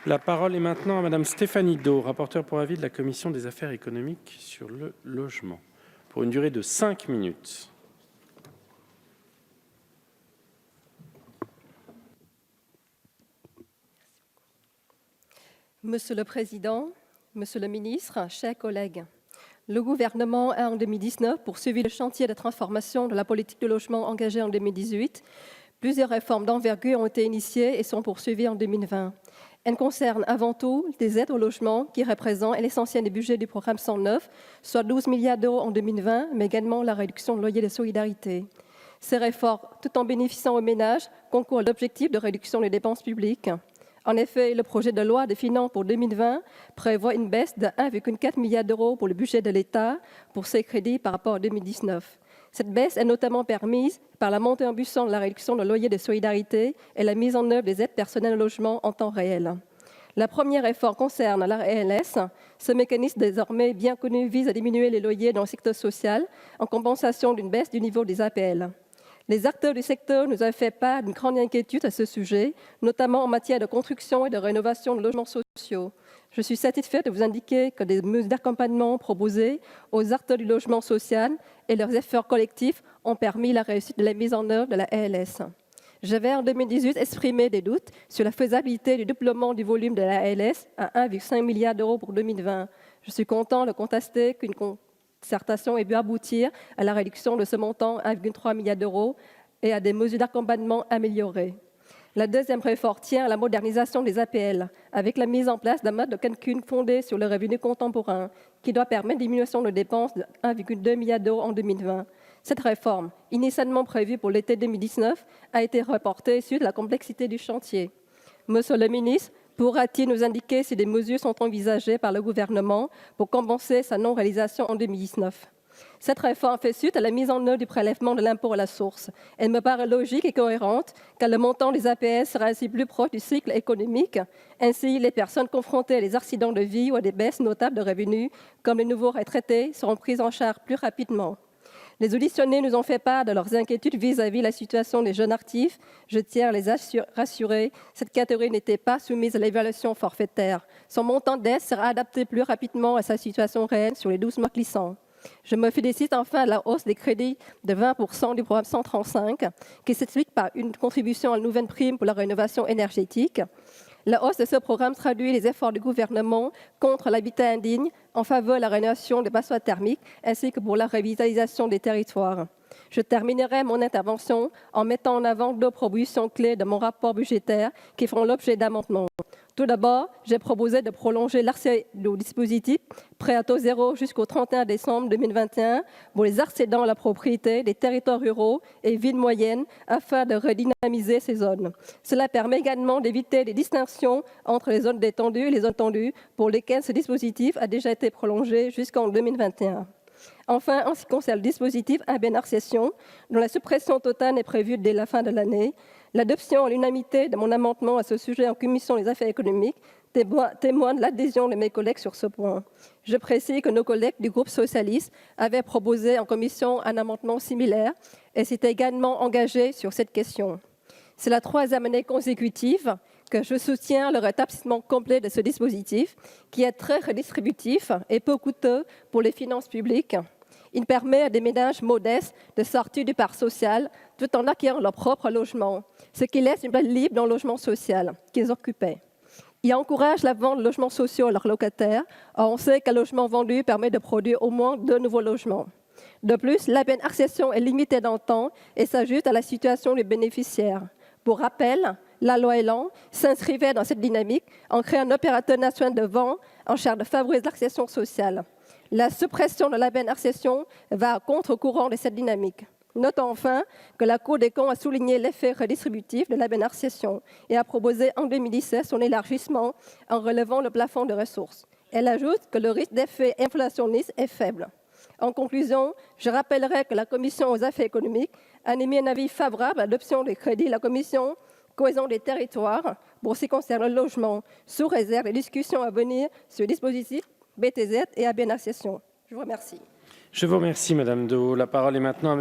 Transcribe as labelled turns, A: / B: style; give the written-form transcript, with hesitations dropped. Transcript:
A: La parole est maintenant à Madame Stéphanie Do, rapporteure pour avis de la Commission des affaires économiques sur le logement, pour une durée de 5 minutes.
B: Monsieur le Président, Monsieur le Ministre, chers collègues, le gouvernement a en 2019 poursuivi le chantier de transformation de la politique de logement engagée en 2018. Plusieurs réformes d'envergure ont été initiées et sont poursuivies en 2020. Elles concernent avant tout des aides au logement qui représentent l'essentiel des budgets du programme 109, soit 12 milliards d'euros en 2020, mais également la réduction de loyer de solidarité. Ces réformes, tout en bénéficiant aux ménages, concourent à l'objectif de réduction des dépenses publiques. En effet, le projet de loi de finances pour 2020 prévoit une baisse de 1,4 milliard d'euros pour le budget de l'État pour ces crédits par rapport à 2019. Cette baisse est notamment permise par la montée en puissance de la réduction de loyer de solidarité et la mise en œuvre des aides personnelles au logement en temps réel. La première réforme concerne la ALS. Ce mécanisme désormais bien connu vise à diminuer les loyers dans le secteur social en compensation d'une baisse du niveau des APL. Les acteurs du secteur nous ont fait part d'une grande inquiétude à ce sujet, notamment en matière de construction et de rénovation de logements sociaux. Je suis satisfaite de vous indiquer que des mesures d'accompagnement proposées aux acteurs du logement social et leurs efforts collectifs ont permis la réussite de la mise en œuvre de la ALS. J'avais en 2018 exprimé des doutes sur la faisabilité du doublement du volume de la ALS à 1,5 milliard d'euros pour 2020. Je suis content de constater qu'une concertation ait pu aboutir à la réduction de ce montant à 1,3 milliard d'euros et à des mesures d'accompagnement améliorées. La deuxième réforme tient à la modernisation des APL, avec la mise en place d'un mode de calcul fondé sur le revenu contemporain, qui doit permettre une diminution de dépenses de 1,2 milliard d'euros en 2020. Cette réforme, initialement prévue pour l'été 2019, a été reportée suite à la complexité du chantier. Monsieur le ministre, pourra-t-il nous indiquer si des mesures sont envisagées par le gouvernement pour compenser sa non-réalisation en 2019 ? Cette réforme fait suite à la mise en œuvre du prélèvement de l'impôt à la source. Elle me paraît logique et cohérente, car le montant des APL sera ainsi plus proche du cycle économique. Ainsi, les personnes confrontées à des accidents de vie ou à des baisses notables de revenus, comme les nouveaux retraités, seront prises en charge plus rapidement. Les auditionnés nous ont fait part de leurs inquiétudes vis-à-vis de la situation des jeunes actifs. Je tiens à les rassurer, cette catégorie n'était pas soumise à l'évaluation forfaitaire. Son montant d'aide sera adapté plus rapidement à sa situation réelle sur les 12 mois glissants. Je me félicite enfin de la hausse des crédits de 20% du programme 135, qui s'explique par une contribution à la nouvelle prime pour la rénovation énergétique. La hausse de ce programme traduit les efforts du gouvernement contre l'habitat indigne, en faveur de la rénovation des passoires thermiques, ainsi que pour la revitalisation des territoires. Je terminerai mon intervention en mettant en avant deux propositions clés de mon rapport budgétaire qui feront l'objet d'amendements. Tout d'abord, j'ai proposé de prolonger l'accès au dispositif prêt à taux zéro jusqu'au 31 décembre 2021 pour les accédants à la propriété des territoires ruraux et villes moyennes afin de redynamiser ces zones. Cela permet également d'éviter les distinctions entre les zones détendues et les zones tendues pour lesquelles ce dispositif a déjà été prolongé jusqu'en 2021. Enfin, en ce qui concerne le dispositif indemnisation, dont la suppression totale est prévue dès la fin de l'année, l'adoption à l'unanimité de mon amendement à ce sujet en commission des affaires économiques témoigne de l'adhésion de mes collègues sur ce point. Je précise que nos collègues du groupe socialiste avaient proposé en commission un amendement similaire et s'étaient également engagés sur cette question. C'est la troisième année consécutive que je soutiens le rétablissement complet de ce dispositif, qui est très redistributif et peu coûteux pour les finances publiques. Il permet à des ménages modestes de sortir du parc social tout en acquérant leur propre logement, ce qui laisse une place libre dans le logement social qu'ils occupaient. Il encourage la vente de logements sociaux à leurs locataires. Or, on sait qu'un logement vendu permet de produire au moins 2 nouveaux logements. De plus, la bénéficiation est limitée dans le temps et s'ajoute à la situation des bénéficiaires. Pour rappel, la loi Elan s'inscrivait dans cette dynamique en créant un opérateur national de vente en charge de favoriser l'accession sociale. La suppression de la bénéficiation va à contre-courant de cette dynamique. Notons enfin que la Cour des comptes a souligné l'effet redistributif de la bénéficiation et a proposé en 2017 son élargissement en relevant le plafond de ressources. Elle ajoute que le risque d'effet inflationniste est faible. En conclusion, je rappellerai que la Commission aux affaires économiques a émis un avis favorable à l'adoption des crédits de la Commission cohésion des territoires pour ce qui concerne le logement, sous réserve des discussions à venir sur le dispositif BTZ et ABN Accession. Je vous remercie.
A: Je vous remercie, Madame Do. La parole est maintenant à